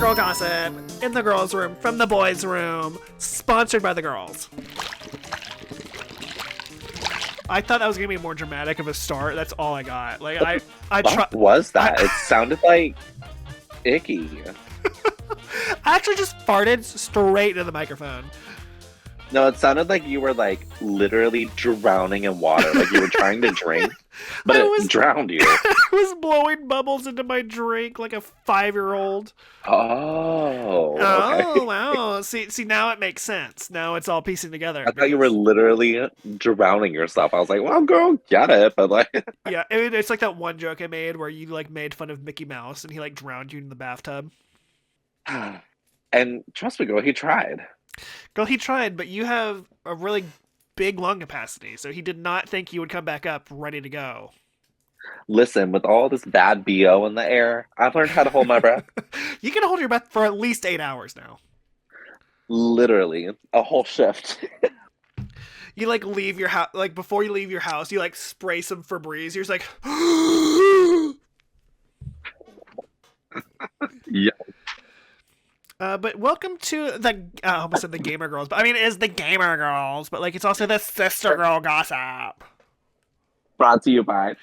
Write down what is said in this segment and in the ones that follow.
Girl gossip in the girls' room from the boys' room, sponsored by the girls. I thought that was gonna be more dramatic of a start. That's all I got. Like What was that? It sounded like icky. I actually just farted straight into the microphone. No, it sounded like you were like literally drowning in water, like you were trying to drink, but it drowned you. I was blowing bubbles into my drink like a 5-year-old. Oh, okay. Oh wow! See, now it makes sense. Now it's all piecing together. I thought you were literally drowning yourself. I was like, well, girl, get it, but like, yeah, it's like that one joke I made where you like made fun of Mickey Mouse and he like drowned you in the bathtub. and trust me, girl, he tried. Girl, he tried, but you have a really big lung capacity, so he did not think you would come back up ready to go. Listen, with all this bad BO in the air, I've learned how to hold my breath. You can hold your breath for at least 8 hours now. Literally, a whole shift. You like leave your house, like before you leave your house, you like spray some Febreze. You're just like, yeah. But welcome to the, I almost said the Gamer Girls, but I mean, it is the Gamer Girls, but like it's also the Sister Girl gossip. Brought to you by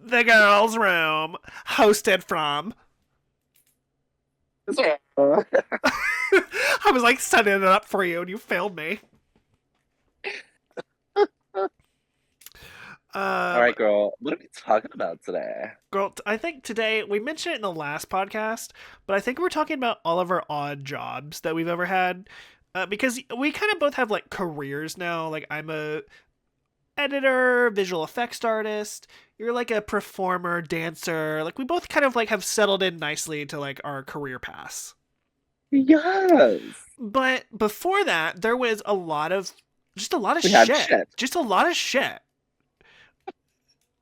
the Girls Room, hosted from. I was like setting it up for you and you failed me. All right, girl. What are we talking about today? Girl, I think today, we mentioned it in the last podcast, but I think we're talking about all of our odd jobs that we've ever had. Because we kind of both have like careers now. Like I'm a editor, visual effects artist. You're like a performer, dancer. Like we both kind of like have settled in nicely to like our career paths. Yes. But before that, there was a lot of shit. Just a lot of shit.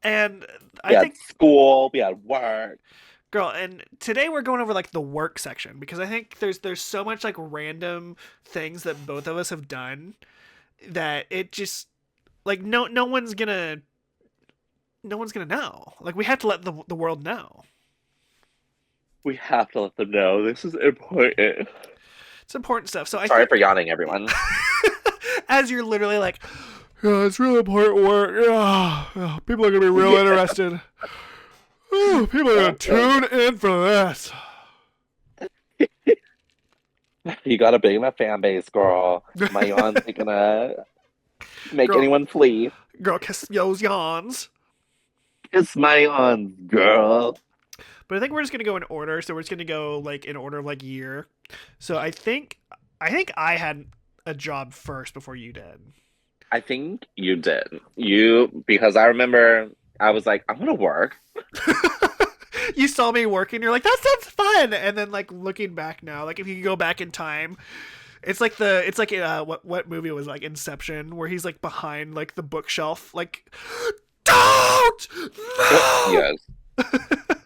And I think school, we had work. Girl, and today we're going over like the work section because I think there's so much like random things that both of us have done that it just like no one's gonna know. Like we have to let the world know. We have to let them know. This is important. It's important stuff. So Sorry for yawning, everyone. As you're literally like, yeah, it's really important work. Yeah, people are gonna be real interested. Ooh, people are gonna tune in for this. You got a big enough fan base, girl. My yawns ain't gonna make anyone flee. Girl, kiss those yawns. Kiss my yawns, girl. But I think we're just gonna go in order. So we're just gonna go like in order of like year. So I think I had a job first before you did. I think you did. Because I remember I was like, I'm gonna work. You saw me working, you're like, that sounds fun. And then like looking back now, like if you could go back in time, it's like what movie was like Inception, where he's like behind like the bookshelf, like don't no! Yes.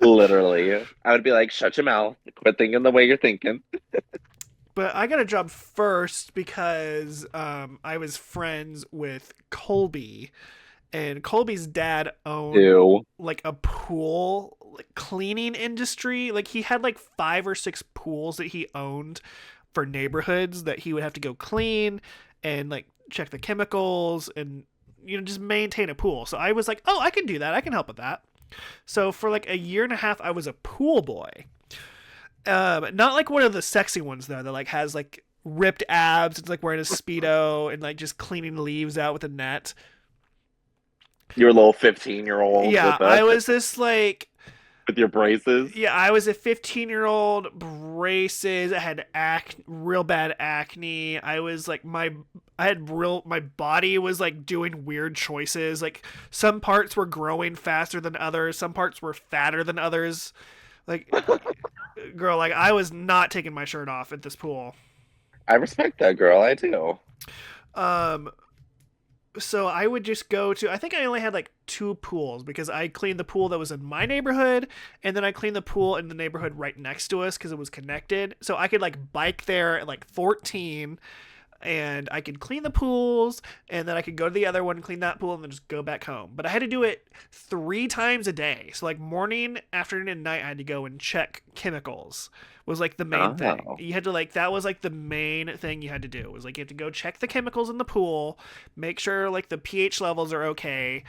Literally. I would be like, shut your mouth. Quit thinking the way you're thinking. But I got a job first because I was friends with Colby, and Colby's dad owned like a pool like cleaning industry. Like he had like 5 or 6 pools that he owned for neighborhoods that he would have to go clean and like check the chemicals and just maintain a pool. So I was like, oh, I can do that. I can help with that. So for like a year and a half, I was a pool boy. Not like one of the sexy ones though, that like has like ripped abs. It's like wearing a Speedo and like just cleaning leaves out with a net. You're a little 15-year-old. Yeah, I was this like with your braces. Yeah, I was a 15-year-old, braces. I had real bad acne. I was like my body was like doing weird choices. Like some parts were growing faster than others. Some parts were fatter than others. Like, girl, like I was not taking my shirt off at this pool. I respect that, girl. I do. So I would just go to, I think I only had like 2 pools because I cleaned the pool that was in my neighborhood and then I cleaned the pool in the neighborhood right next to us because it was connected. So I could like bike there at like 14, and I could clean the pools, and then I could go to the other one and clean that pool, and then just go back home. But I had to do it 3 times a day. So like morning, afternoon, and night, I had to go and check chemicals. Was like the main thing. Oh. You had to like that was like the main thing you had to do. It was like you have to go check the chemicals in the pool, make sure like the pH levels are okay,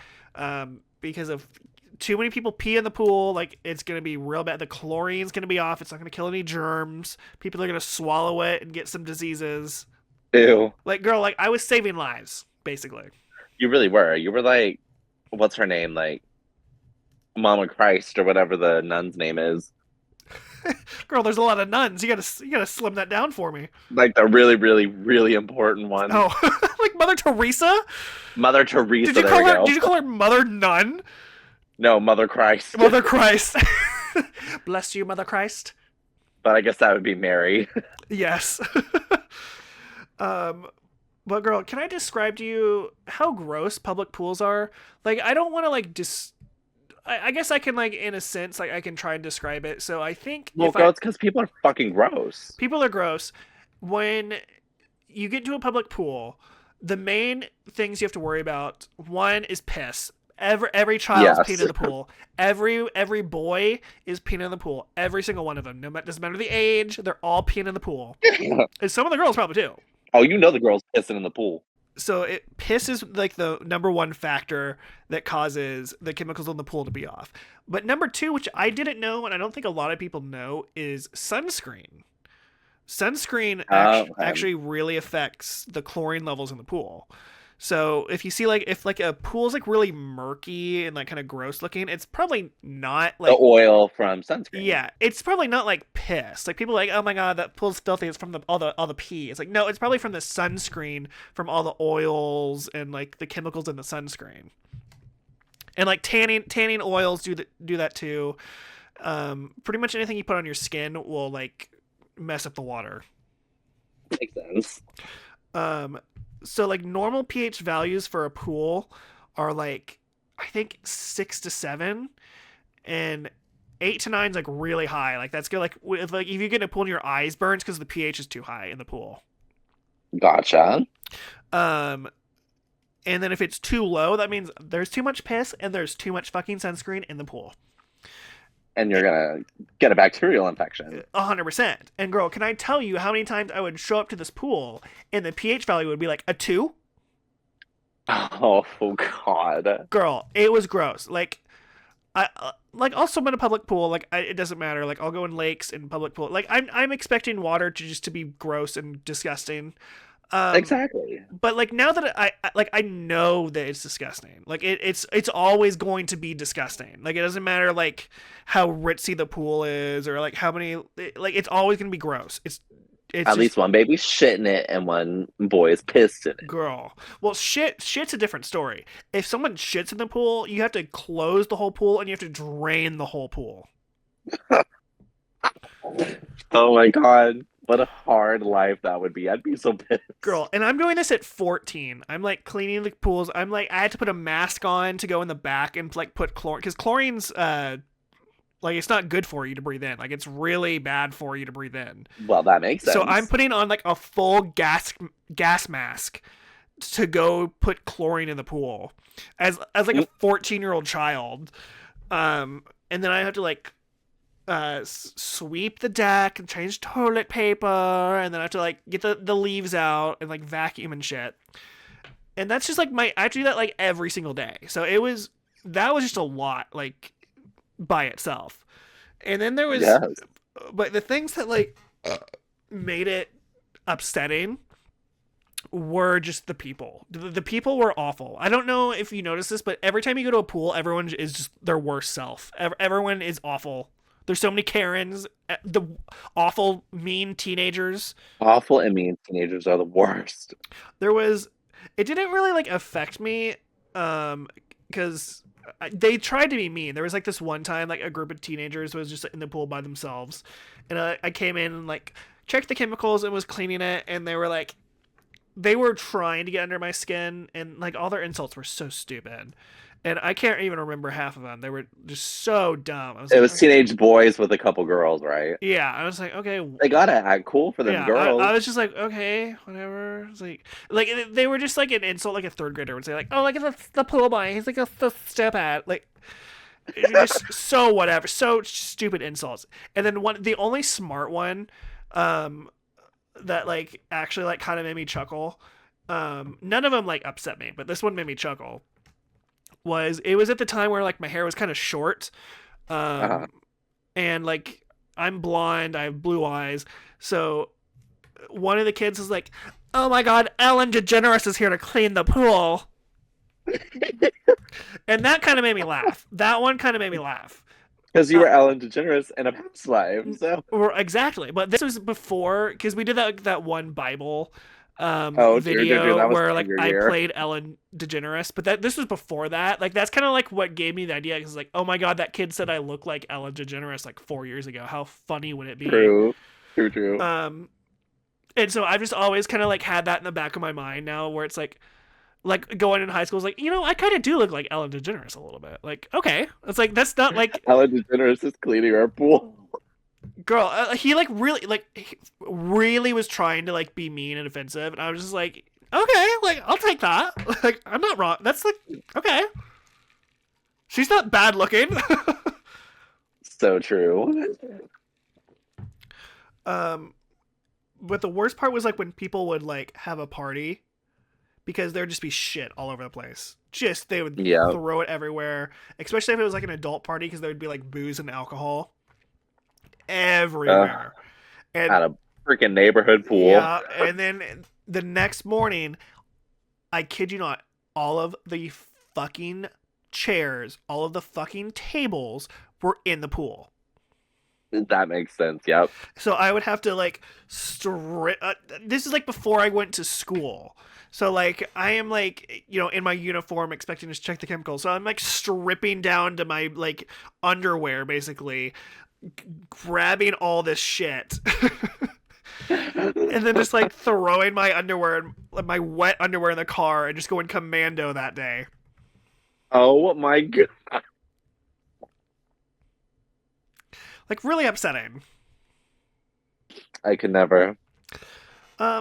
because if too many people pee in the pool, like it's gonna be real bad. The chlorine's gonna be off. It's not gonna kill any germs. People are gonna swallow it and get some diseases. Ew. Like, girl, like I was saving lives, basically. You really were. You were like, what's her name? Like Mama Christ or whatever the nun's name is. Girl, there's a lot of nuns. You gotta slim that down for me. Like the really, really, really important one. Oh, like Mother Teresa? Mother Teresa. There you go. Did you call her Mother Nun? No, Mother Christ. Mother Christ. Bless you, Mother Christ. But I guess that would be Mary. Yes. But girl, can I describe to you how gross public pools are? Like, I don't want to like I guess I can like in a sense like I can try and describe it. So I think Well, girl, it's because people are fucking gross. People are gross. When you get to a public pool, the main things you have to worry about, one is piss. Every child's peeing in the pool. Every boy is peeing in the pool. Every single one of them. Doesn't matter the age. They're all peeing in the pool. And some of the girls probably too. Oh, you know the girls pissing in the pool. So piss is like the number one factor that causes the chemicals in the pool to be off. But number two, which I didn't know and I don't think a lot of people know, is sunscreen. Sunscreen actually really affects the chlorine levels in the pool. So if you see like if like a pool's like really murky and like kind of gross looking, it's probably not like the oil from sunscreen. Yeah, it's probably not like piss. Like people are like, oh my god, that pool's filthy. It's from all the pee. It's like no, it's probably from the sunscreen, from all the oils and like the chemicals in the sunscreen. And like tanning oils do that too. Pretty much anything you put on your skin will like mess up the water. Makes sense. So like normal pH values for a pool are like I think 6 to 7, and 8 to 9 is like really high. Like that's good. Like if you get a pool and your eyes burns because the pH is too high in the pool. Gotcha. And then if it's too low, that means there's too much piss and there's too much fucking sunscreen in the pool. And you're gonna get a bacterial infection. 100%. And girl, can I tell you how many times I would show up to this pool and the pH value would be like a 2? Oh god. Girl, it was gross. Like I'll swim in a public pool. Like it doesn't matter. Like I'll go in lakes and public pool. Like I'm expecting water to be gross and disgusting. Exactly. But like now that I know that it's disgusting. Like it's always going to be disgusting. Like it doesn't matter like how ritzy the pool is or like how many like it's always going to be gross. It's at least one baby's shitting it and one boy is pissed in it. Girl. Well, shit's a different story. If someone shits in the pool, you have to close the whole pool and you have to drain the whole pool. Oh my god. What a hard life that would be. I'd be so pissed. Girl, and I'm doing this at 14. I'm like cleaning the pools. I'm like, I had to put a mask on to go in the back and like put chlorine, because chlorine's like it's not good for you to breathe in. Like it's really bad for you to breathe in. Well, that makes sense. So I'm putting on like a full gas mask to go put chlorine in the pool as like a 14-year-old child. And then I have to like sweep the deck and change toilet paper, and then I have to like get the leaves out and like vacuum and shit. And that's just like I do that like every single day. So that was just a lot like by itself. And then there was but the things that like made it upsetting were just the people. The people were awful. I don't know if you noticed this, but every time you go to a pool, everyone is just their worst self. Everyone is awful. There's so many Karens, the awful, mean teenagers. Awful and mean teenagers are the worst. It didn't really like affect me, because they tried to be mean. There was like this one time, like a group of teenagers was just in the pool by themselves, and I came in and like checked the chemicals and was cleaning it, and they were trying to get under my skin, and like all their insults were so stupid. and I can't even remember half of them. They were just so dumb. I was It like, was teenage boys with a couple girls, right? yeah. I was like, okay, They gotta act cool for them yeah. I girls. was just like, okay, whatever. It's like they were just like an insult, like a third grader would say, like, oh, like the pool boy, he's like the step at, like just so whatever, so stupid insults. And then the only smart one, that like actually like kind of made me chuckle. None of them like upset me, but this one made me chuckle. It was at the time where like my hair was kind of short, Uh-huh. um, and like I'm blonde, I have blue eyes, so one of the kids was like, "Oh my God, Ellen DeGeneres is here to clean the pool," and that kind of made me laugh. That one kind of made me laugh. Because you Uh, were Ellen DeGeneres in a past life, so. or exactly, but this was before because we did that one Bible Oh, true. video That was where like senior I year. played Ellen DeGeneres, but that this was before that. Like that's kind of like what gave me the idea because like, oh my God, that kid said I look like Ellen DeGeneres like 4 years ago. How funny would it be? True. True. Um, and so I've just always kind of like had that in the back of my mind now, where it's like going in high school is like, I kind of do look like Ellen DeGeneres a little bit. Like, okay, it's like that's not like, Ellen DeGeneres is cleaning our pool. girl. He like he really was trying to like be mean and offensive, and I was just like, okay, like I'll take that. Like I'm not wrong. That's like okay. She's not bad looking. So true. um, but the worst part was like when people would like have a party because there would just be shit all over the place. Just they would Yeah. throw it everywhere, especially if it was like an adult party because there would be like booze and alcohol Uh, everywhere. And at a freaking neighborhood pool. yeah, and then the next morning, I kid you not, all of the fucking chairs, all of the fucking tables were in the pool. That makes sense. Yep. So I would have to like strip. This is like before I went to school. So like I am like in my uniform expecting to check the chemicals. So I'm like stripping down to my like underwear basically, grabbing all this shit. And then just like throwing my underwear, my wet underwear in the car and just going commando that day. Oh my god. Like really upsetting. I could never.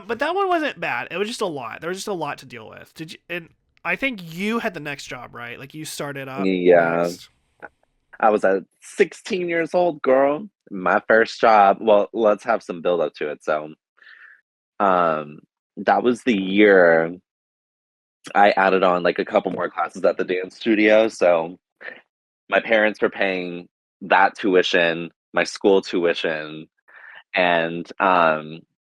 But that one wasn't bad. It was just a lot. There was just a lot to deal with. Did you? And I think you had the next job, right? Like you started up Yeah. next. I was at 16 years old, girl. My first job. Well, let's have some build up to it. So, um, that was the year I added on like a couple more classes at the dance studio. So my parents were paying that tuition, my school tuition, and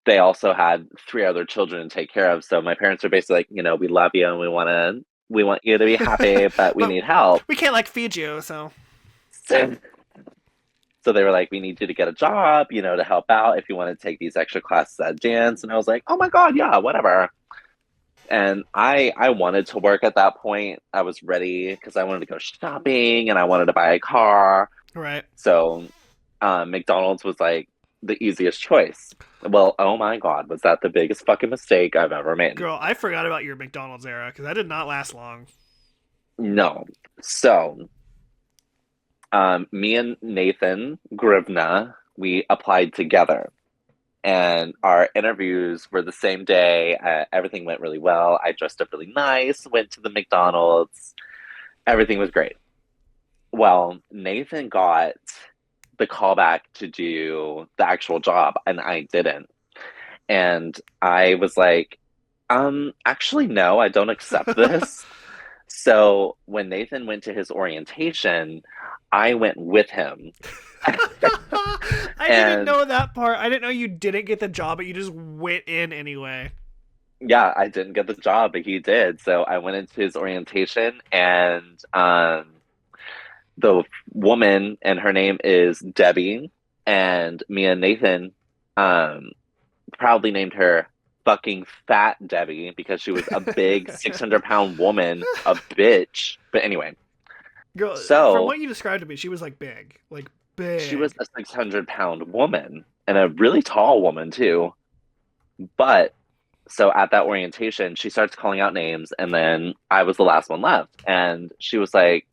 they also had three other children to take care of. So my parents are basically like, we love you and we want you to be happy, but we But need help. we can't like feed you, so So, so they were like, we need you to get a job, to help out if you want to take these extra classes at dance. And I was like, oh my God, yeah, whatever. And I wanted to work at that point. I was ready because I wanted to go shopping and I wanted to buy a car. right. So McDonald's was like the easiest choice. Well, oh my God, was that the biggest fucking mistake I've ever made? Girl, I forgot about your McDonald's era because that did not last long. No. So me and Nathan Grivna, we applied together. And our interviews were the same day. Everything went really well. I dressed up really nice, went to the McDonald's. Everything was great. Well, Nathan got the callback to do the actual job, and I didn't. And I was like, actually, no, I don't accept this. So when Nathan went to his orientation, I went with him. I didn't And know that part. I didn't know you didn't get the job, but you just went in anyway. yeah, I didn't get the job, but he did. So I went into his orientation, and the woman, and her name is Debbie, and me and Nathan um, proudly named her fucking Fat Debbie because she was a big 600-pound woman, a bitch. But anyway, Girl, from so what you described to me, she was like big, like she was big. a 600-pound woman and a really tall woman too. But So at that orientation, she starts calling out names, and then I was the last one left. And she was like,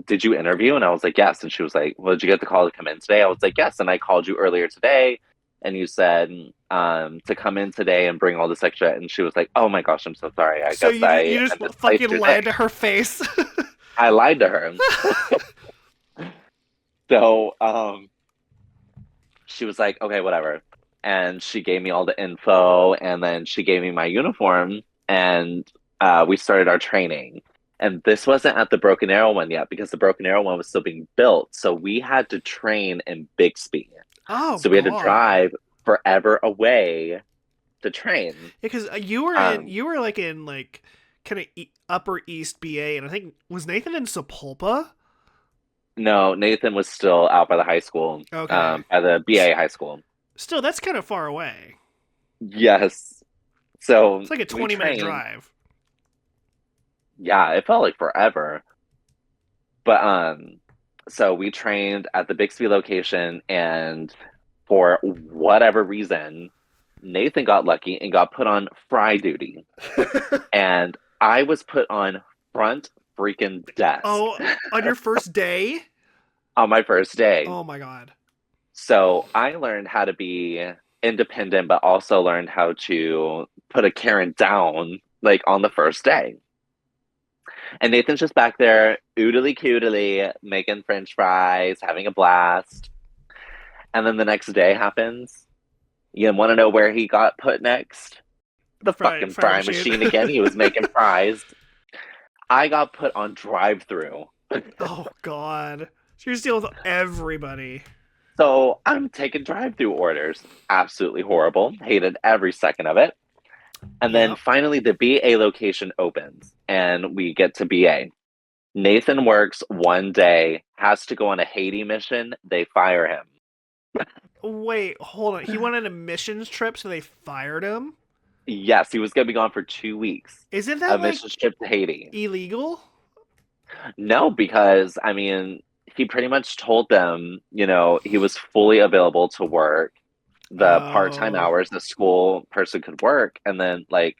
"Did you interview?" And I was like, "Yes." And she was like, "Well, did you get the call to come in today?" I was like, "Yes." And I called you earlier today, and you said to come in today and bring all this extra. And she was like, "Oh my gosh, I'm so sorry. I So guess you I just fucking misplaced your lied thing." to her face. I lied to her. So she was like, "Okay, whatever." And she gave me all the info, and then she gave me my uniform, and we started our training. And this wasn't at the Broken Arrow one yet because the Broken Arrow one was still being built. So we had to train in Bixby. Oh So we had to God. drive forever away to train. Because Um, you were like in like kind of Upper East BA, and I think was Nathan in Sepulpa? no, Nathan was still out by the high school, Okay. by the BA high school. Still, that's kind of far away. Yes. So It's like a we 20-minute trained. drive. Yeah, it felt like forever. But so we trained at the Bixby location, and for whatever reason, Nathan got lucky and got put on fry duty. And I was put on front freaking desk Oh, on your first day? on my first day. Oh my God. So I learned how to be independent, but also learned how to put a Karen down like on the first day. And Nathan's just back there, oodly coodly, making French fries, having a blast. And then the next day happens. You want to know where he got put next? The fucking Fry fry machine. machine again. He was making fries. I got put on drive through. Oh God. So you're dealing with everybody. So I'm taking drive through orders. Absolutely horrible. Hated every second of it. And then Yep. finally, the BA location opens and we get to BA. Nathan works one day, has to go on a Haiti mission. They fire him. Wait, hold on. He went on a missions trip, so they fired him? Yes, he was going to be gone for 2 weeks. Isn't A that like mission trip to Haiti. illegal? No, because I mean, he pretty much told them, he was fully available to work the part-time Oh, hours the school person could work, and then like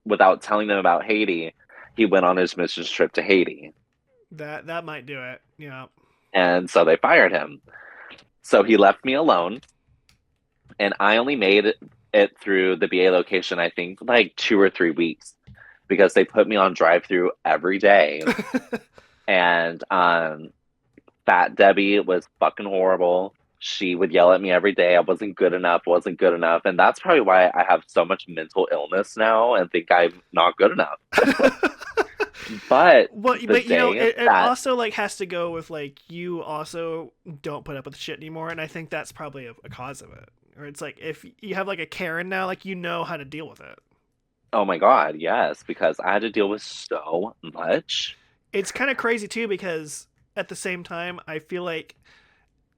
without telling them about Haiti, he went on his mission trip to Haiti. that might do it. Yeah. And so they fired him. So he left me alone, and I only made it through the BA location, I think, like 2 or 3 weeks because they put me on drive through every day. And Fat Debbie was fucking horrible. She would yell at me every day. I wasn't good enough, wasn't good enough. And that's probably why I have so much mental illness now and think I'm not good enough. But Well, the but day it that, also like has to go with like you also don't put up with shit anymore, and I think that's probably a cause of it. Or it's like if you have like a Karen now, like you know how to deal with it. oh my God, yes, because I had to deal with so much. It's kind of crazy too because at the same time, I feel like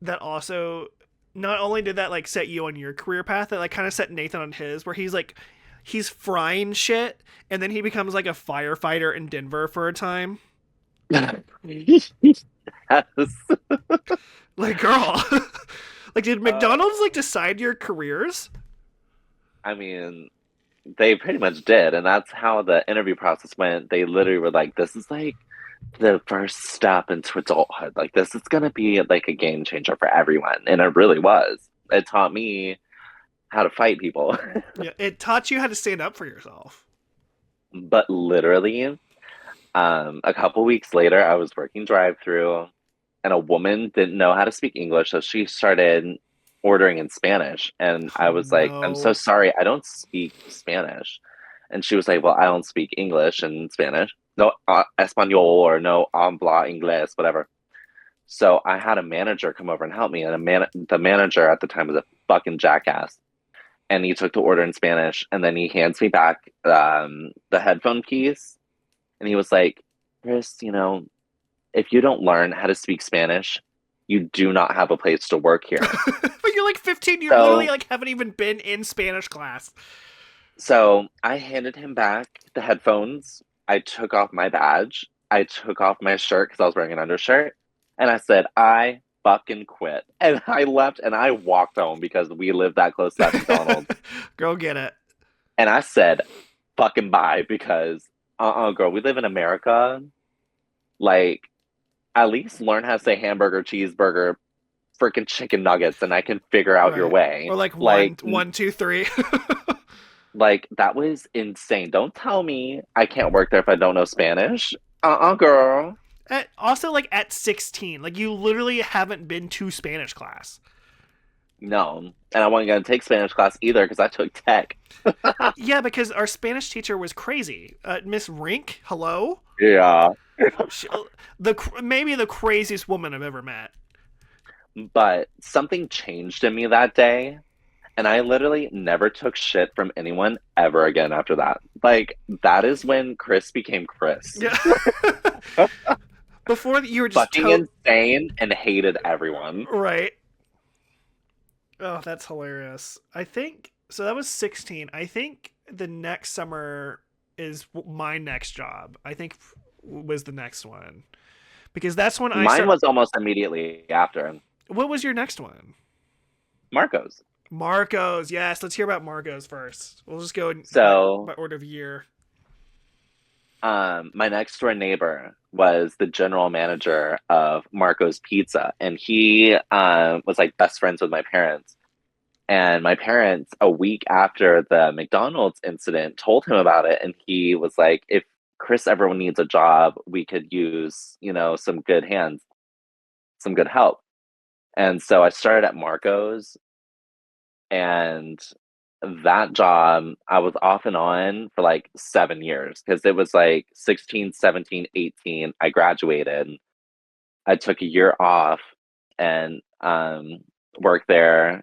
that also not only did that like set you on your career path, that like kind of set Nathan on his, where he's frying shit, and then he becomes like a firefighter in Denver for a time. Yes. Like, girl, like, did Uh, McDonald's like decide your careers? I mean, they pretty much did. And that's how the interview process went. They literally were like, this is like the first step into adulthood. Like, this is going to be like a game changer for everyone. And it really was. It taught me how to fight people. Yeah, it taught you how to stand up for yourself. But literally, a couple weeks later, I was working drive through, and a woman didn't know how to speak English, so she started ordering in Spanish. And I Oh was like, "I'm so no. sorry, I don't speak Spanish." And she was like, "Well, I don't speak English and Spanish. No, español or no habla inglés, whatever." So I had a manager come over and help me, and the manager at the time was a fucking jackass. And he took the order in Spanish, and then he hands me back the headphone keys, and he was like, "Chris, if you don't learn how to speak Spanish, you do not have a place to work here." But you're like 15. You literally So, like haven't even been in Spanish class. so I handed him back the headphones. I took off my badge. I took off my shirt because I was wearing an undershirt, and I said, "I fucking quit." And I left and I walked home because we lived that close to that McDonald's. Go get it. And I said, fucking bye, because girl, we live in America. Like, at least learn how to say hamburger, cheeseburger, freaking chicken nuggets, and I can figure out your Right. way. Or like one, two, three. Like that was insane. Don't tell me I can't work there if I don't know Spanish. Girl. Also, like at 16, like you literally haven't been to Spanish class. No. And I wasn't going to take Spanish class either because I took tech. Yeah, because our Spanish teacher was crazy. Miss Rink, hello. Yeah. She, the maybe the craziest woman I've ever met. But something changed in me that day. And I literally never took shit from anyone ever again after that. Like, that is when Chris became Chris. Yeah. Before you were just Fucking insane and hated everyone. Right. Oh, that's hilarious. I think so. That was 16. I think the next summer is my next job. I think was the next one because that's when I Mine start. was almost immediately after. What was your next one? Marcos. Marcos. Yes, let's hear about Marcos first. We'll just go by So, order of year. my next door neighbor was the general manager of Marco's Pizza, and he was like best friends with my parents. And my parents, a week after the McDonald's incident, told him about it, and he was like, "If Chris ever needs a job, we could use, some good hands, some good help." And so I started at Marco's, and that job I was off and on for like 7 years because it was like 16, 17, 18. I graduated. I took a year off and worked there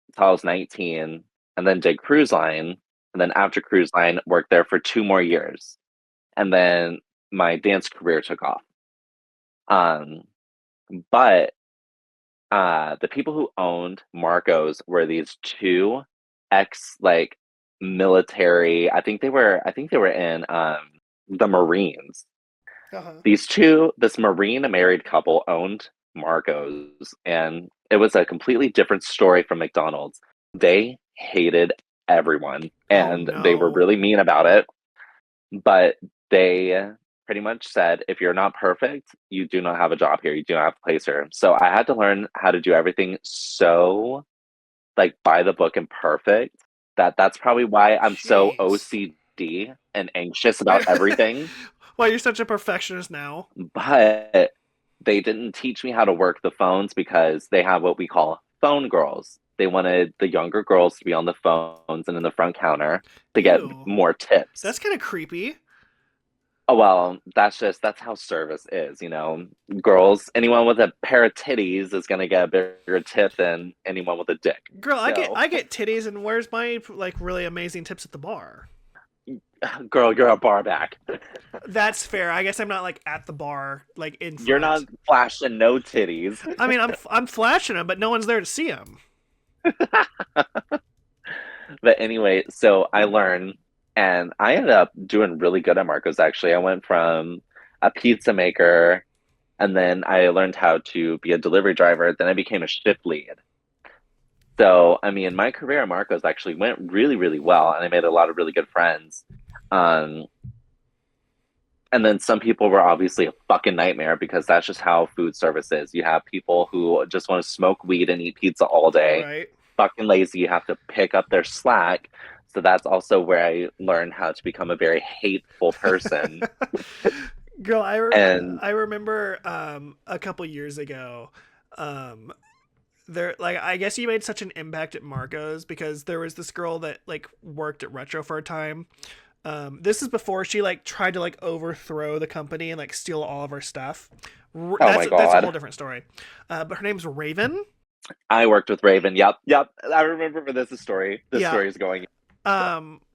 until I was 19 and then did cruise line. And then after cruise line, worked there for 2 more years. And then my dance career took off. Um, but the people who owned Marco's were these two ex like military. I think they were in the Marines. Uh-huh. This Marine married couple owned Marco's, and it was a completely different story from McDonald's. They hated everyone, Oh and they were no. really mean about it, but they pretty much said, if you're not perfect, you do not have a job here. You do not have a place here. So I had to learn how to do everything so like by the book and perfect that's probably why I'm so Jeez. OCD and anxious about everything. Why you're such a perfectionist now? But they didn't teach me how to work the phones because they have what we call phone girls. They wanted the younger girls to be on the phones and in the front counter to get Ew. more tips. That's kind of creepy. Oh well, that's how service is, Girls, anyone with a pair of titties is gonna get a bigger tip than anyone with a dick. Girl, I get So, I get titties, and where's my like really amazing tips at the bar? girl, you're a bar back. That's fair. I guess I'm not like at the bar, like in You're not front. flashing no titties. I mean, I'm flashing them, but no one's there to see them. But anyway, so I learned, and I ended up doing really good at Marcos actually. I went from a pizza maker, and then I learned how to be a delivery driver. Then I became a shift lead. So, I mean, my career at Marcos actually went really, really well, and I made a lot of really good friends. Um, and then some people were obviously a fucking nightmare because that's just how food service is. You have people who just want to smoke weed and eat pizza all day. Right. Fucking lazy. You have to pick up their slack. So that's also where I learned how to become a very hateful person. Girl, And I remember a couple years ago, um, there like I guess you made such an impact at Marco's because there was this girl that like worked at Retro for a time. This is before she like tried to like overthrow the company and like steal all of our stuff. oh my That's a whole God, different story. But her name's Raven. I worked with Raven. Yep, yep. I remember for this story. This Yeah. story is going.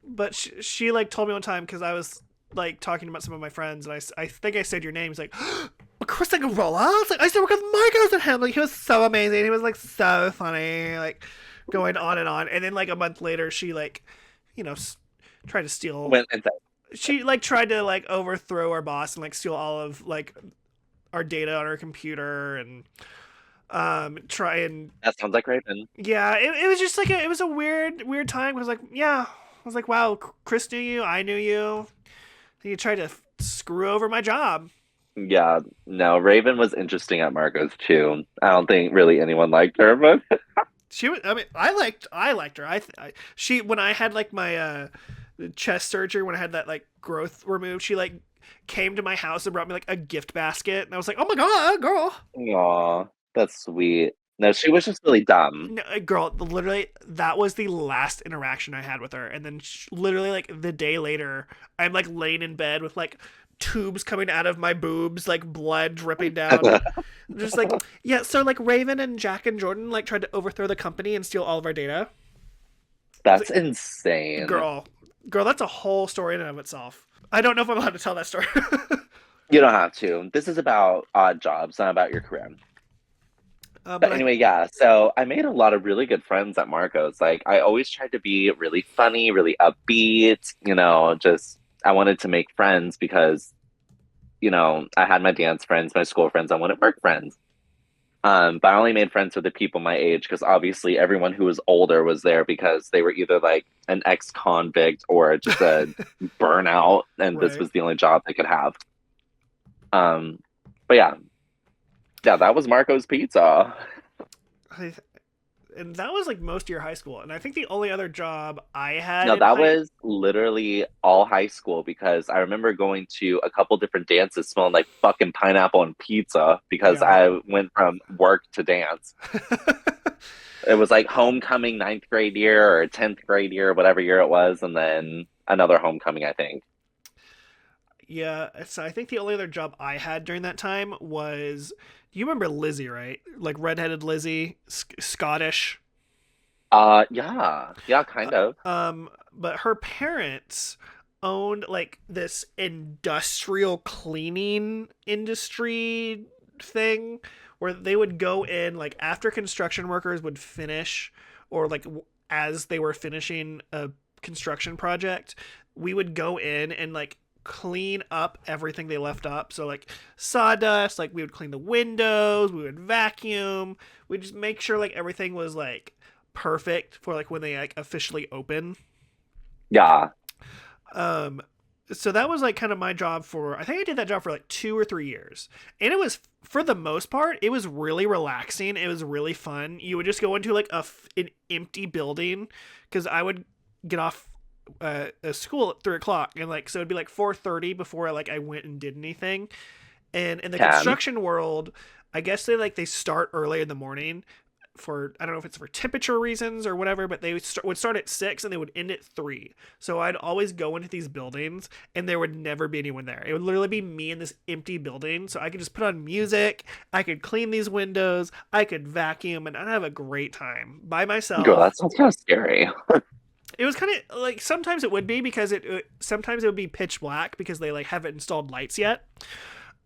But she like told me one time because I was like talking about some of my friends and I think I said your name. He's like, Sista Gurl. I was like, I used to work with Marcos and him. Like he was so amazing. He was like so funny. Like going on and on. And then like a month later, she like, you know, tried to steal. Went and said, She like tried to like overthrow our boss and like steal all of like our data on our computer and try and that sounds like Raven. yeah. It was just like it was a weird time because like yeah. was like, wow, Chris knew you, I knew you. You tried to screw over my job. Yeah, no, Raven was interesting at Marco's too. I don't think really anyone liked her, but She was. I mean, I liked her. She when I had like my chest surgery, when I had that like growth removed, she like came to my house and brought me like a gift basket, and I was like, oh my god, girl. aw, that's sweet. No, she was just really dumb. No, girl, literally, that was the last interaction I had with her. And then, literally, like the day later, I'm like laying in bed with like tubes coming out of my boobs, like blood dripping down. Just like, yeah, so like Raven and Jack and Jordan like tried to overthrow the company and steal all of our data. That's Like, insane. girl, that's a whole story in and of itself. I don't know if I'm allowed to tell that story. You don't have to. This is about odd jobs, not about your career. But But I, anyway, yeah. So I made a lot of really good friends at Marco's. Like I always tried to be really funny, really upbeat, just I wanted to make friends because, I had my dance friends, my school friends, I wanted work friends. But I only made friends with the people my age because obviously everyone who was older was there because they were either like an ex-convict or just a burnout, and this right. was the only job they could have. Um, but yeah, yeah, that was Marco's Pizza. I, and that was like most of your high school. And I think the only other job I had No, in that high. was literally all high school because I remember going to a couple different dances smelling like fucking pineapple and pizza because Yeah. I went from work to dance. It was like homecoming ninth grade year or 10th grade year, whatever year it was, and then another homecoming, I think. Yeah, so I think the only other job I had during that time was, you remember Lizzie, right? Like redheaded Lizzie, Scottish. Yeah, yeah, Uh, kind of. but her parents owned like this industrial cleaning industry thing where they would go in like after construction workers would finish, or like as they were finishing a construction project, we would go in and like clean up everything they left up. So like sawdust, like we would clean the windows, we would vacuum, we just make sure like everything was like perfect for like when they like officially open. Yeah. Um so that was like kind of my job for, I think I did that job for like 2 or 3 years. And it was, for the most part, it was really relaxing. It was really fun. You would just go into like an empty building because I would get off school at 3 o'clock, and like so it'd be like 4:30 before I went and did anything. And in the Can. construction world, I guess they start early in the morning for, I don't know if it's for temperature reasons or whatever, but they would start at 6 and they would end at 3. So I'd always go into these buildings and there would never be anyone there. It would literally be me in this empty building, so I could just put on music, I could clean these windows, I could vacuum, and I'd have a great time by Girl, myself. that sounds kind of scary. It was kind of like, sometimes it would be because sometimes it would be pitch black because they like haven't installed lights yet.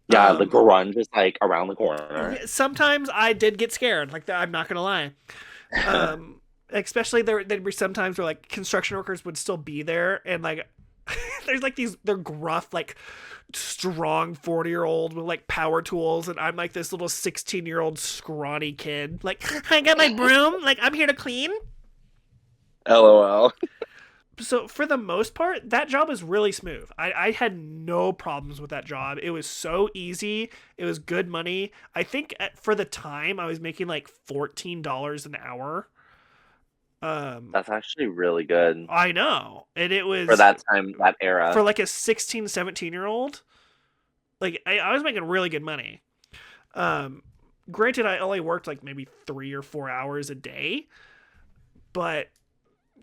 Yeah, the Um, grunge is like around the corner. Sometimes I did get scared. Like I'm not gonna lie. Especially there'd be sometimes where like construction workers would still be there, and like there's like they're gruff, like strong 40-year-old with like power tools, and I'm like this little 16-year-old scrawny kid. Like, I got my broom. Like, I'm here to clean. LOL. So for the most part, that job was really smooth. I had no problems with that job. It was so easy. It was good money. I think for the time I was making like $14 an hour. That's actually really good I know. And it for was that time, that for era. like a 16, 17-year-old. Like I was making really good money. Um, Granted, I only worked like maybe 3 or 4 hours a day, but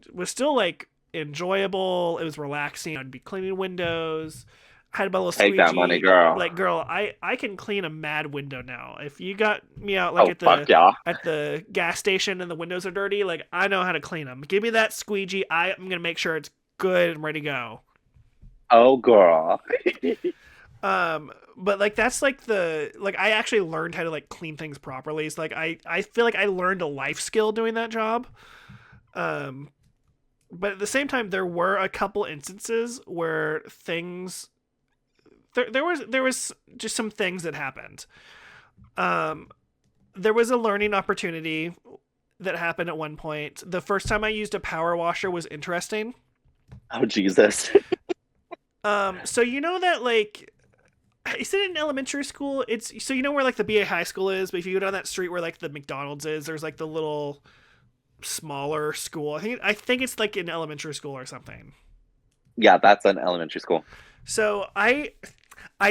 it was still like enjoyable. It was relaxing. I'd be cleaning windows. I had my little Take that money, squeegee. girl. Like, girl, I can clean a mad window now. If you got me out like Oh, fuck yeah. at the gas station and the windows are dirty, like I know how to clean them. Give me that squeegee. I'm gonna make sure it's good and ready to go. Oh, girl. But like that's like the like I actually learned how to like clean things properly. So like I feel like I learned a life skill doing that job. Um, but at the same time, there were a couple instances where things there was just some things that happened. Um, there was a learning opportunity that happened at one point. The first time I used a power washer was interesting. Oh, Jesus. So you know that like is it in elementary school? It's so you know where like the BA high school is, but if you go down that street where like the McDonald's is, there's like the little smaller school. I think it's like in elementary school or something. Yeah, that's an elementary school. So I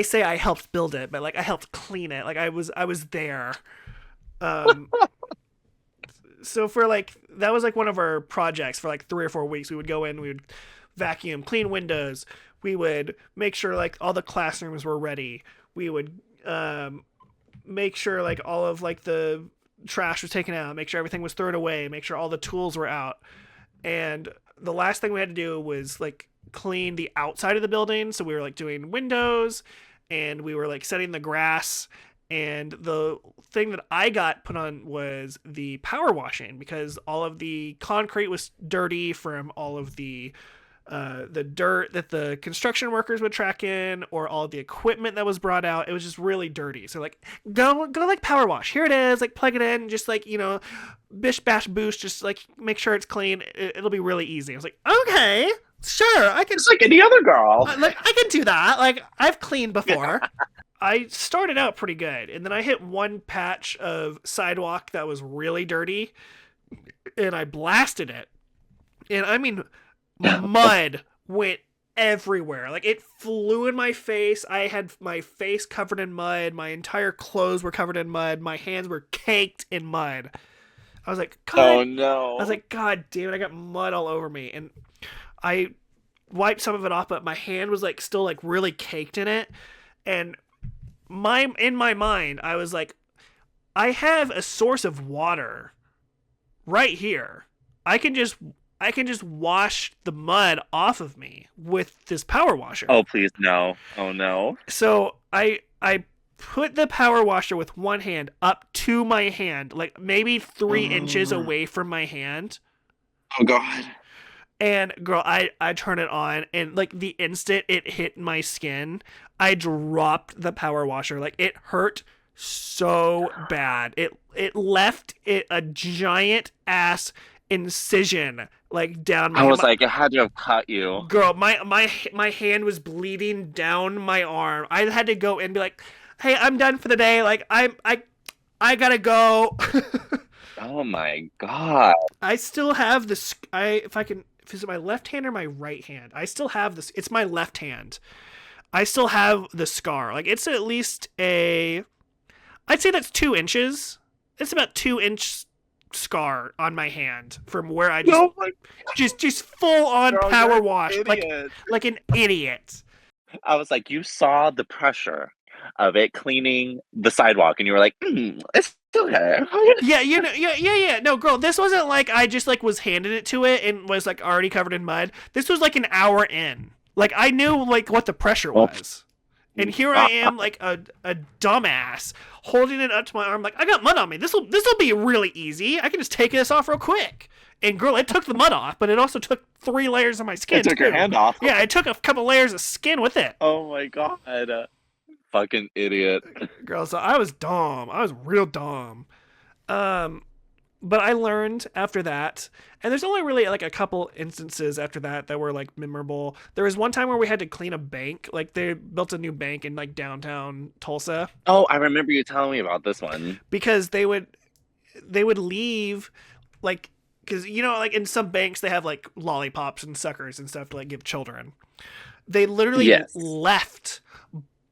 say I helped build it, but like I helped clean it. Like I was there. Um so for like that was like one of our projects for like 3 or 4 weeks. We would go in, we would vacuum, clean windows. We would make sure like all the classrooms were ready. We would make sure like all of like the trash was taken out, make sure everything was thrown away, make sure all the tools were out. And the last thing we had to do was like clean the outside of the building. So we were like doing windows and we were like setting the grass. And the thing that I got put on was the power washing because all of the concrete was dirty from all of the dirt that the construction workers would track in or all the equipment that was brought out. It was just really dirty. So like go like power wash. Here it is. Like plug it in. Just like bish bash boost. Just like make sure it's clean. It'll be really easy. I was like, okay, sure, I can. Just like any other girl. Like I can do that. Like I've cleaned before. I started out pretty good, and then I hit one patch of sidewalk that was really dirty, and I blasted it. And I mean, mud went everywhere. Like it flew in my face. I had my face covered in mud. My entire clothes were covered in mud. My hands were caked in mud. I was like, God. Oh no. I was like, God damn it! I got mud all over me, and I wiped some of it off, but my hand was like still like really caked in it. And in my mind, I was like, I have a source of water right here. I can just wash the mud off of me with this power washer. Oh please no. Oh no. So I put the power washer with one hand up to my hand, like maybe 3 inches away from my hand. Oh God. And girl, I turn it on, and like the instant it hit my skin, I dropped the power washer. Like it hurt so bad. It left it a giant ass incision like down my I was like, it had to have cut you. girl. My hand was bleeding down my arm. I had to go and be like, hey, I'm done for the day. Like I gotta go. Oh my God. I still have this. If it's my left hand or my right hand, I still have this. It's my left hand. I still have the scar. Like it's at least I'd say that's 2 inches. It's about 2 inch scar on my hand from where I just Oh my just full on Girl, power you're an wash idiot. like an idiot. I was like, you saw the pressure of it cleaning the sidewalk, and you were like, it's okay. Yeah, yeah. No, girl, this wasn't like I just like was handed it to it and was like already covered in mud. This was like an hour in. Like I knew like what the pressure was. And here I am like a dumbass holding it up to my arm like I got mud on me. This'll be really easy. I can just take this off real quick. And girl, it took the mud off, but it also took 3 layers of my skin. It took your hand off. Yeah, it took a couple layers of skin with it. Oh my God. Fucking idiot. Girl, so I was dumb. I was real dumb. But I learned after that, and there's only really like a couple instances after that were like memorable. There was one time where we had to clean a bank. Like they built a new bank in like downtown Tulsa. Oh, I remember you telling me about this one. Because they would leave like because like in some banks they have like lollipops and suckers and stuff to like give children. They literally Yes. left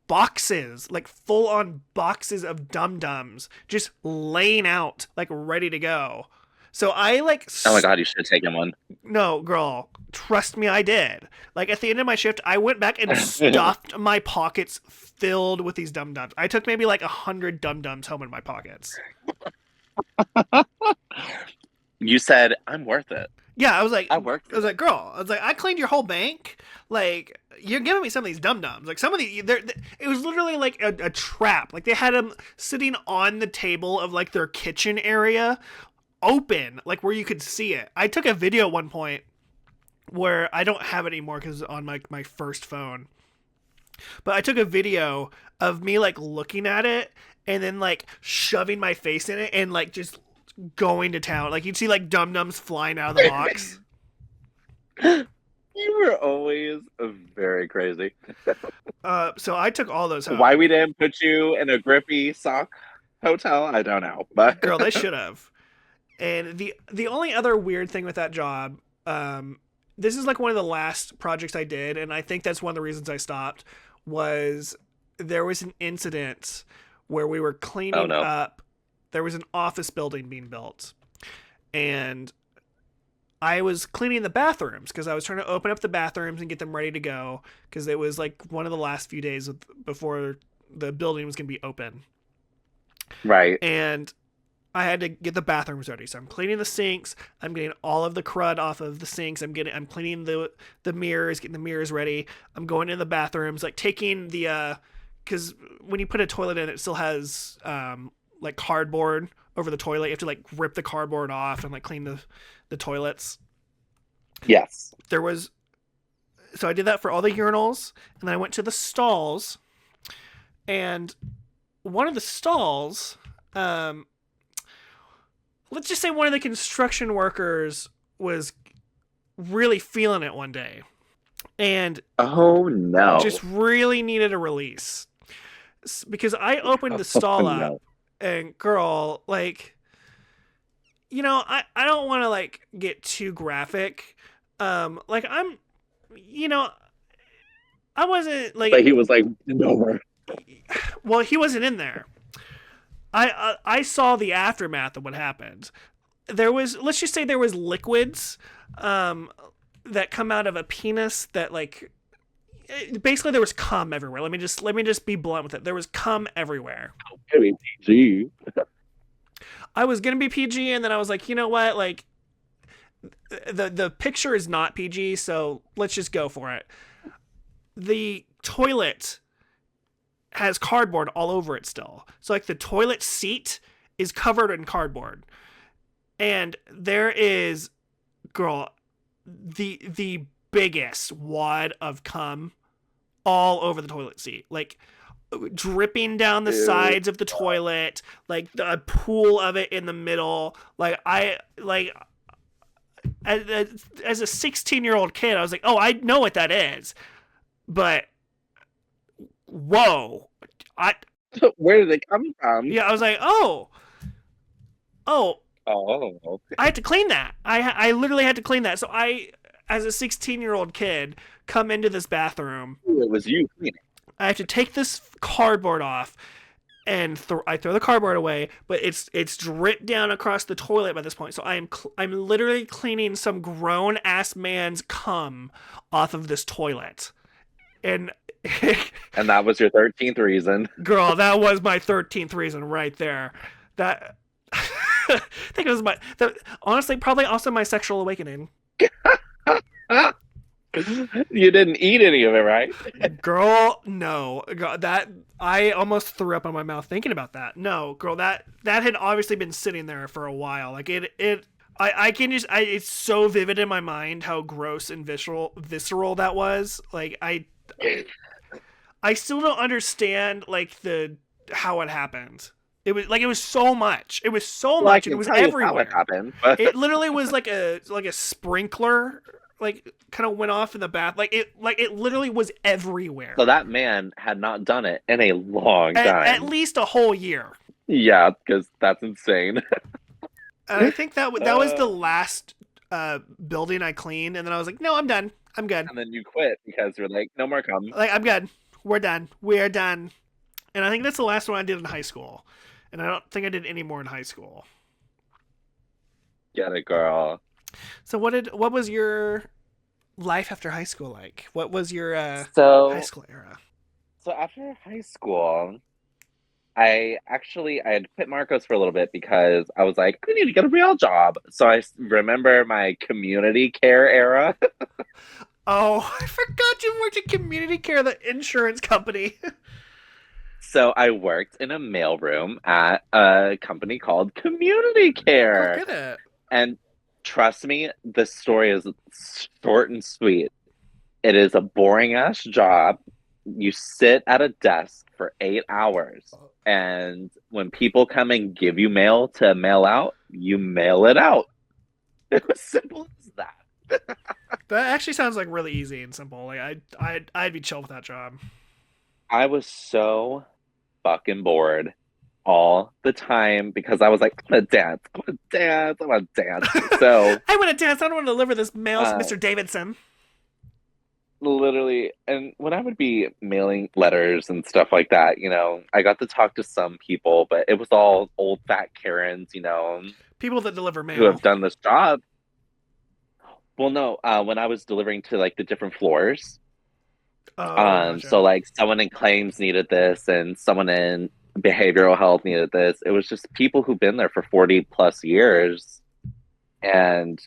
boxes, like full on boxes of dum dums, just laying out, like ready to go. So I like. Oh my God, you should have taken one. No, girl, trust me, I did. Like at the end of my shift, I went back and stuffed my pockets filled with these dum dums. I took maybe like 100 dum dums home in my pockets. You said, I'm worth it. Yeah, I was like, girl, I cleaned your whole bank. Like, you're giving me some of these dum dums. Like, some of these, it was literally like a trap. Like, they had them sitting on the table of like their kitchen area, open, like where you could see it. I took a video at one point where I don't have it anymore because it's on my first phone. But I took a video of me like looking at it and then like shoving my face in it and like just going to town. Like you'd see like dum dums flying out of the box. You were always very crazy. So I took all those Why home. we didn't put you in a grippy sock hotel, I don't know. But Girl, they should have. And the only other weird thing with that job, this is like one of the last projects I did, and I think that's one of the reasons I stopped, was there was an incident where we were oh cleaning no. up. There was an office building being built, and I was cleaning the bathrooms because I was trying to open up the bathrooms and get them ready to go because it was like one of the last few days before the building was going to be open. Right. And I had to get the bathrooms ready. So I'm cleaning the sinks. I'm getting all of the crud off of the sinks. I'm cleaning the mirrors, getting the mirrors ready. I'm going in the bathrooms, like taking the because when you put a toilet in, it still has like cardboard over the toilet. You have to like rip the cardboard off and like clean the toilets. Yes. There was so I did that for all the urinals, and then I went to the stalls, and one of the stalls, um, let's just say one of the construction workers was really feeling it one day and Oh no. just really needed a release because I opened the Oh stall up no. and girl, like, I don't want to like get too graphic. Like I'm, you know, I wasn't But like, he was like, no. well, he wasn't in there. I saw the aftermath of what happened. There was, let's just say there was liquids um that come out of a penis that like basically there was cum everywhere. Let me just be blunt with it. There was cum everywhere. Very PG. I was going to be PG and then I was like, "You know what? Like the picture is not PG, so let's just go for it." The toilet has cardboard all over it still. So like the toilet seat is covered in cardboard. And there is, girl, the biggest wad of cum all over the toilet seat, like dripping down the Ew. sides of the toilet, like a pool of it in the middle. Like I like as a 16-year-old kid, I was like, oh, I know what that is, but whoa, I Where did it come from? yeah, I was like, oh, Oh. I had to clean that. I literally had to clean that. So I, as a 16-year-old kid, come into this bathroom. It was you. I have to take this cardboard off, and I throw the cardboard away. But it's dripped down across the toilet by this point. So I'm literally cleaning some grown ass man's cum off of this toilet. And And that was your 13th reason. girl, that was my 13th reason right there. That I think it was honestly probably also my sexual awakening. You didn't eat any of it, right? Girl, no. Girl, that I almost threw up on my mouth thinking about that. No, girl, that had obviously been sitting there for a while. Like I can just it's so vivid in my mind how gross and visceral that was. Like I still don't understand like the how it happened. It was so much. It was so Well, I much and it can was tell you how it everywhere. happened, but It literally was like a sprinkler like kind of went off in the bath. Like it literally was everywhere. so that man had not done it in a long At time. least a whole year. Yeah, because that's insane. And I think that was Uh, the last building I cleaned, and then I was like, no, I'm done. I'm good. and then you quit because you're like, no more cum. Like I'm good. We're done. We're done. And I think that's the last one I did in high school. And I don't think I did any more in high school. Get it, girl. So what was your life after high school like? What was your high So, school era? so after high school, I had quit Marcos for a little bit because I was like, I need to get a real job. So remember my community care era. Oh, I forgot you worked in community care, the insurance company. So I worked in a mailroom at a company called Community Go Care. get it. And trust me, the story is short and sweet. It is a boring ass job. You sit at a desk for 8 hours. And when people come and give you mail to mail out, you mail it out. It was simple as that. That actually sounds like really easy and simple. Like I'd be chill with that job. I was so fucking bored all the time because I was like, I want to dance, I want to dance, I want to dance. So, I want to dance. I don't want to deliver this mail, uh, Mr. Davidson. literally, and when I would be mailing letters and stuff like that, I got to talk to some people, but it was all old fat Karens, People that deliver who mail. have done this job. Well, no, when I was delivering to like the different floors, Oh, gotcha. so like someone in claims needed this and someone in behavioral health needed this. It was just people who've been there for 40 plus years and,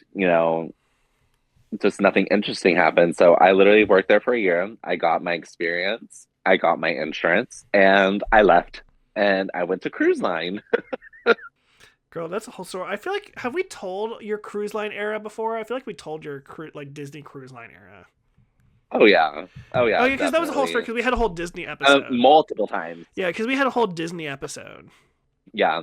just nothing interesting happened. So I literally worked there for a year. I got my experience, I got my insurance, and I left and I went to cruise line. Girl, that's a whole story. I feel like have we told your cruise line era before? I feel like we told your like Disney cruise line era. Oh yeah. Oh Oh yeah, yeah, because that was a whole story. definitely. Because we had a whole Disney episode. Multiple times. Yeah, because we had a whole Disney episode. Yeah.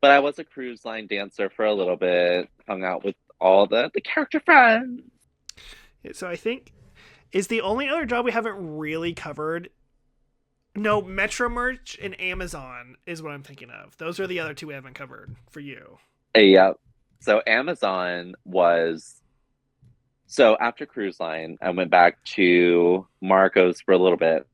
But I was a cruise line dancer for a little bit, hung out with all the character friends. So I think is the only other job we haven't really covered. No, Metro Merch and Amazon is what I'm thinking of. Those are the other two we haven't covered for you. Yeah. So Amazon was so after cruise line, I went back to Marco's for a little bit.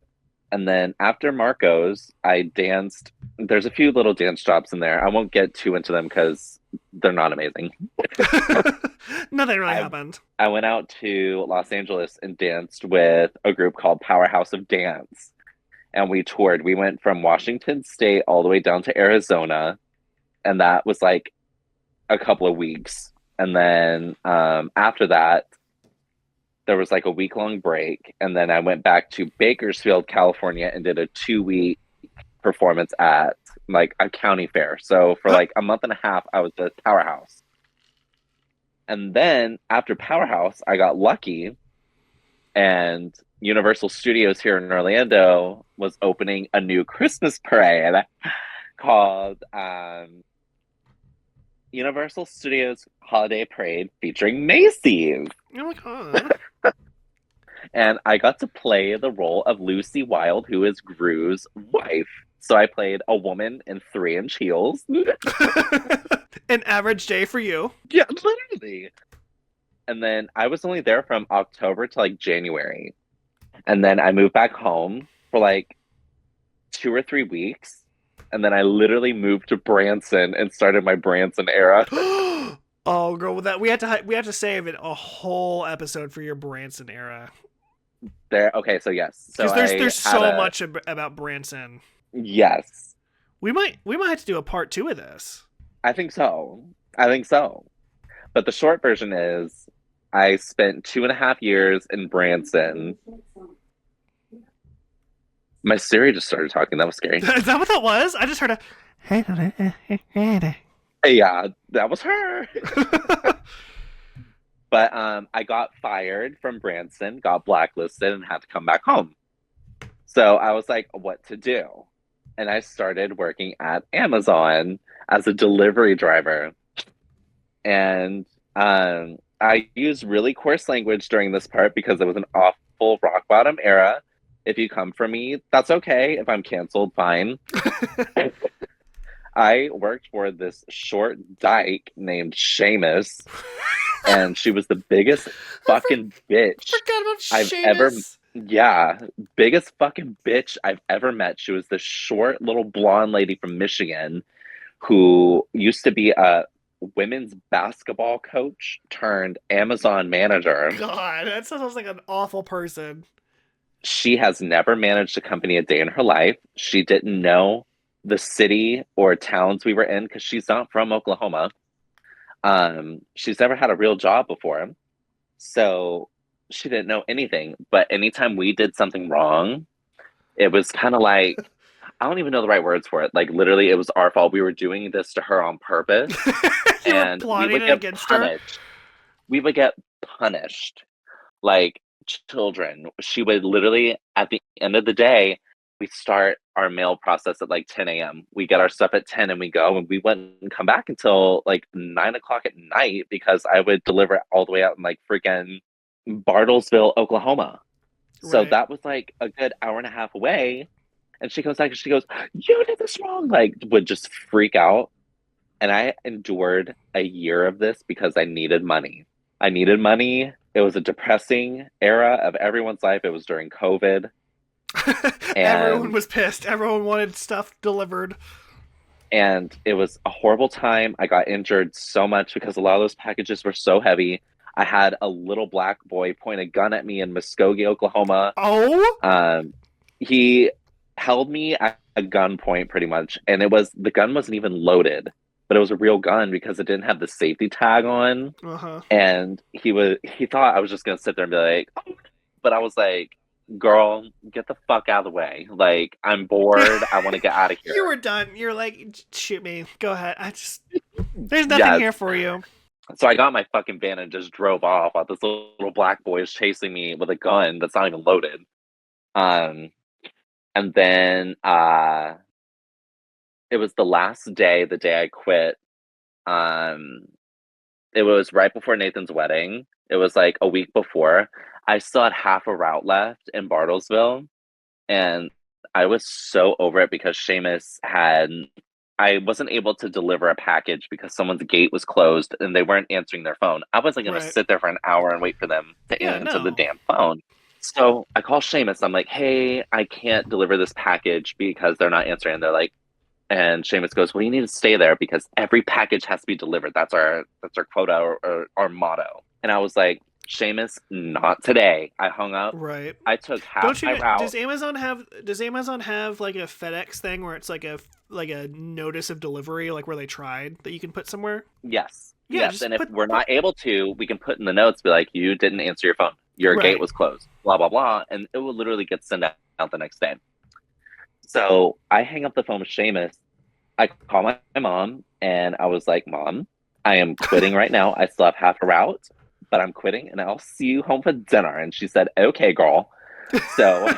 And then after Marco's, I danced. There's a few little dance jobs in there. I won't get too into them because they're not amazing. Nothing really I happened. I went out to Los Angeles and danced with a group called Powerhouse of Dance. And we toured. We went from Washington State all the way down to Arizona. And that was like a couple of weeks. And then after that, there was like a week long break. And then I went back to Bakersfield, California, and did a 2 week performance at like a county fair. So for like a month and a half, I was at Powerhouse. And then after Powerhouse, I got lucky, and Universal Studios here in Orlando was opening a new Christmas parade called Universal Studios Holiday Parade featuring Macy's. Oh my god. And I got to play the role of Lucy Wilde, who is Gru's wife. So I played a woman in 3-inch heels. An average day for you. Yeah, literally. And then I was only there from October to like January. And then I moved back home for like 2 or 3 weeks. And then I literally moved to Branson and started my Branson era. Oh, girl, with that we had to save it a whole episode for your Branson era. There, okay, so yes, so Because there's so a much about Branson. yes, We might have to do a part two of this. I think so. I think so. But the short version is, I spent 2.5 years in Branson. My Siri just started talking. That was scary. Is that what that was? I just heard a. Yeah, that was her. But I got fired from Branson, got blacklisted, and had to come back home. So I was like, what to do? And I started working at Amazon as a delivery driver. And I used really coarse language during this part because it was an awful rock bottom era. If you come for me, that's okay. If I'm canceled, fine. I worked for this short dyke named Seamus, and she was the biggest fucking bitch Forgot about I've ever, Seamus. yeah, biggest fucking bitch I've ever met. She was this short little blonde lady from Michigan who used to be a women's basketball coach turned Amazon manager. God, that sounds like an awful person. She has never managed a company a day in her life. She didn't know the city or towns we were in because she's not from Oklahoma. She's never had a real job before. So she didn't know anything. But anytime we did something wrong, it was kind of like, I don't even know the right words for it. Like literally, it was our fault. We were doing this to her on purpose, You were and we plotting would it get against her. punished. We would get punished like children. She would literally, at the end of the day, we start our mail process at like 10 a.m. We get our stuff at 10 and we go, and we wouldn't come back until like 9 o'clock at night because I would deliver it all the way out in like freaking Bartlesville, Oklahoma. So Right. that was like a good hour and a half away. And she goes, like, she goes, you did this wrong. Like, would just freak out. And I endured a year of this because I needed money. I needed money. It was a depressing era of everyone's life. It was during COVID. Everyone And was pissed. Everyone wanted stuff delivered. it was a horrible time. I got injured so much because a lot of those packages were so heavy. I had a little black boy point a gun at me in Muskogee, Oklahoma. Oh? Um, he held me at a gunpoint pretty much, and the gun wasn't even loaded, but it was a real gun because it didn't have the safety tag on. Uh huh. And he thought I was just gonna sit there and be like, oh. But I was like, girl, get the fuck out of the way. Like, I'm bored. I want to get out of You here. were done. You're like, shoot me. Go ahead. There's nothing Yes. here for you. So I got my fucking van and just drove off while this little black boy is chasing me with a gun that's not even loaded. Um, and then it was the last day, the day I quit. Um, it was right before Nathan's wedding. It was like a week before. I still had half a route left in Bartlesville, and I was so over it because I wasn't able to deliver a package because someone's gate was closed and they weren't answering their phone. I wasn't going to Right. sit there for an hour and wait for them to Yeah, answer the no. damn phone. So I call Seamus. I'm like, hey, I can't deliver this package because they're not answering. And they're like, and Seamus goes, well, you need to stay there because every package has to be delivered. That's our quota or our motto. And I was like, Seamus, not today. I hung up. Right. I took half Don't my you? route. Does Amazon have like a FedEx thing where it's like a notice of delivery, like where they tried that you can put somewhere? Yes. Yeah, Yes. just And if we're not able to, we can put in the notes, be like, you didn't answer your phone. Your gate right. was closed. Blah, blah, blah. And it will literally get sent out the next day. So I hang up the phone with Seamus. I call my mom and I was like, Mom, I am quitting right now. I still have half a route, but I'm quitting and I'll see you home for dinner. And she said, okay, girl. So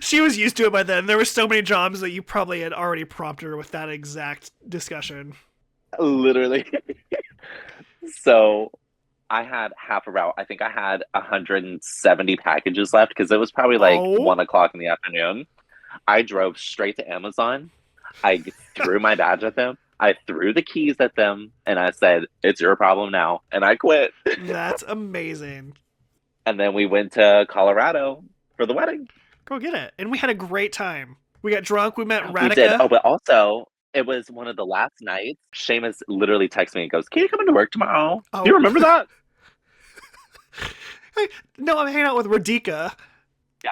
She was used to it by then. There were so many jobs that you probably had already prompted her with that exact discussion. literally, so I had half a route. I think I had 170 packages left because it was probably like Oh, 1 o'clock in the afternoon. I drove straight to Amazon. I threw my badge at them. I threw the keys at them and I said, it's your problem now. And I quit. that's amazing. And then we went to Colorado for the wedding. Go get it. And we had a great time. We got drunk. We met We did. Radica. Oh, but also, it was one of the last nights. Seamus literally texted me and goes, can you come into work tomorrow? Do you Oh, remember that? no, I'm hanging out with Radica. Yeah.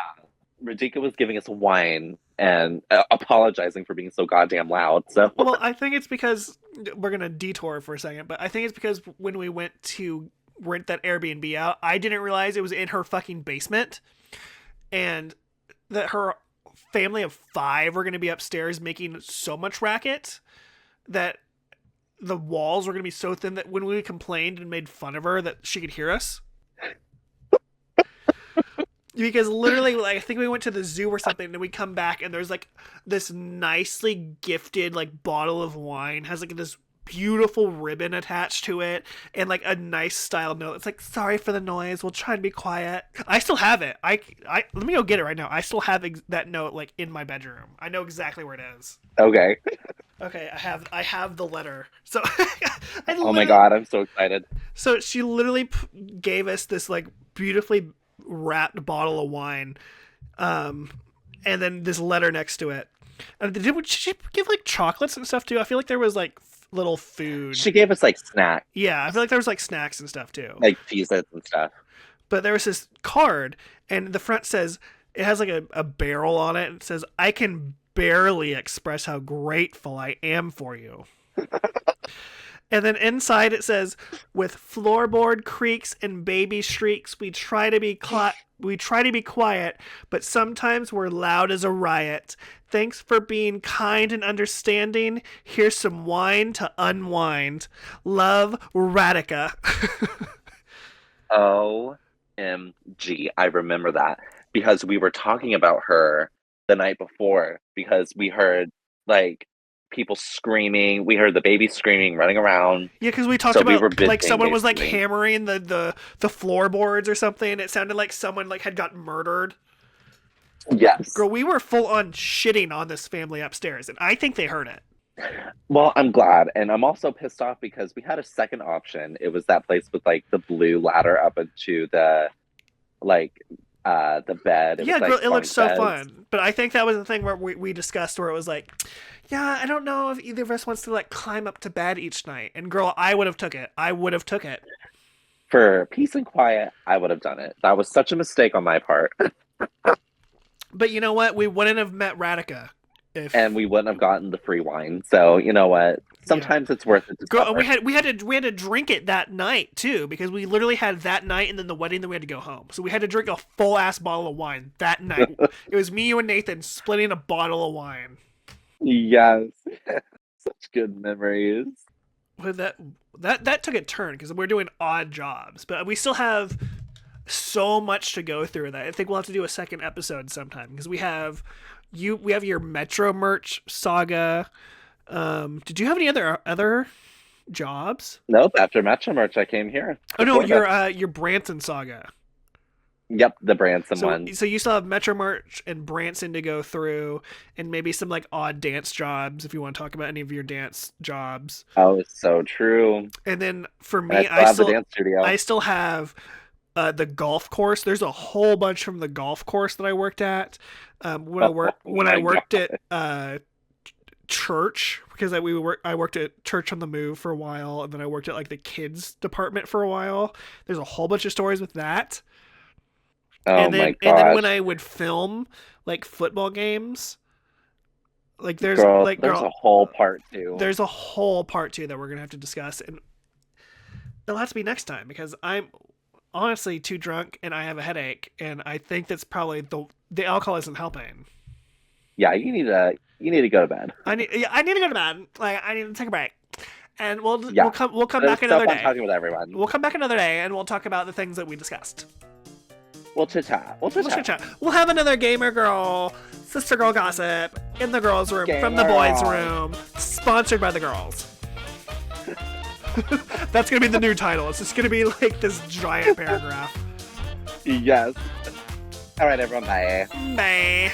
Radhika was giving us wine and apologizing for being so goddamn loud. So, Well, I think it's because we're gonna detour for a second, but I think it's because when we went to rent that Airbnb out, I didn't realize it was in her fucking basement, and that her family of five were gonna be upstairs making so much racket that the walls were gonna be so thin that when we complained and made fun of her, that she could hear us. Because literally, like, I think we went to the zoo or something, and then we come back and there's like this nicely gifted like bottle of wine has like this beautiful ribbon attached to it and like a nice style note. It's like, sorry for the noise. We'll try and be quiet. I still have it. I let me go get it right now. I still have that note like in my bedroom. I know exactly where it is. okay. Okay, I have the letter. So I Oh my literally God, I'm so excited. so she literally gave us this like beautifully wrapped bottle of wine, um, and then this letter next to it. Did she give like chocolates and stuff too? I feel like there was like little food. She gave us like snacks, Yeah, I feel like there was like snacks and stuff too. like pieces and stuff. But there was this card, and the front says it has like a barrel on it. And it says, "I can barely express how grateful I am for you." And then inside it says, "With floorboard creaks and baby shrieks, we try to be quiet, but sometimes we're loud as a riot. Thanks for being kind and understanding. Here's some wine to unwind. Love, Radica." OMG. I remember that because we were talking about her the night before because we heard like people screaming. We heard the baby screaming, running around. Yeah, because we talked So we were about like visiting someone was like basically. hammering the floorboards or something. It sounded like someone like had gotten murdered. Yes. Girl, we were full on shitting on this family upstairs, and I think they heard it. Well, I'm glad. And I'm also pissed off because we had a second option. It was that place with like the blue ladder up into like the bed. It Yeah, was girl, like it looked bunk so beds. fun. But I think that was the thing where we discussed where it was like, yeah, I don't know if either of us wants to like climb up to bed each night. And girl, I would have took it. I would have took it. For peace and quiet, I would have done it. That was such a mistake on my part. But you know what? We wouldn't have met Radica And if we wouldn't have gotten the free wine. So you know what? yeah. Sometimes it's worth it to Girl, suffer. we had to drink it that night too because we literally had that night and then the wedding. Then we had to go home, so we had to drink a full ass bottle of wine that night. It was me, you, and Nathan splitting a bottle of wine. Yes. Such good memories. But that took a turn because we're doing odd jobs, but we still have so much to go through that I think we'll have to do a second episode sometime because we have your Metro merch saga. Did you have any other jobs? Nope. After Metro Merch, I came here. Oh no, Florida. your Branson saga. Yep, the Branson So one. so you still have Metro merch and Branson to go through, and maybe some like odd dance jobs if you want to talk about any of your dance jobs. Oh, it's so true. And then for And I me, still have the dance studio. I still have the golf course. There's a whole bunch from the golf course that I worked at. When I My worked God. at church because I worked at Church on the Move for a while, and then I worked at like the kids department for a while. There's a whole bunch of stories with that. Oh my And then when gosh. I would film like football games, like Girl, there's a whole part two. there's a whole part two that we're gonna have to discuss, and it'll have to be next time because I'm honestly too drunk and I have a headache, and I think that's probably the alcohol isn't helping. Yeah, you need to go to bed. I need to go to bed. Like I need to take a break, and Yeah. we'll come But back it's so another fun day. talking with everyone. We'll come back another day, and we'll talk about the things that we discussed. We'll chit chat. We'll chit We'll chit chat. chat. We'll have another gamer girl, sister girl gossip in the girls' room from the Gamer boys' girl. room, sponsored by the girls. That's gonna be the new title. It's just gonna be like this giant paragraph. Yes. All right, everyone. Bye. Bye.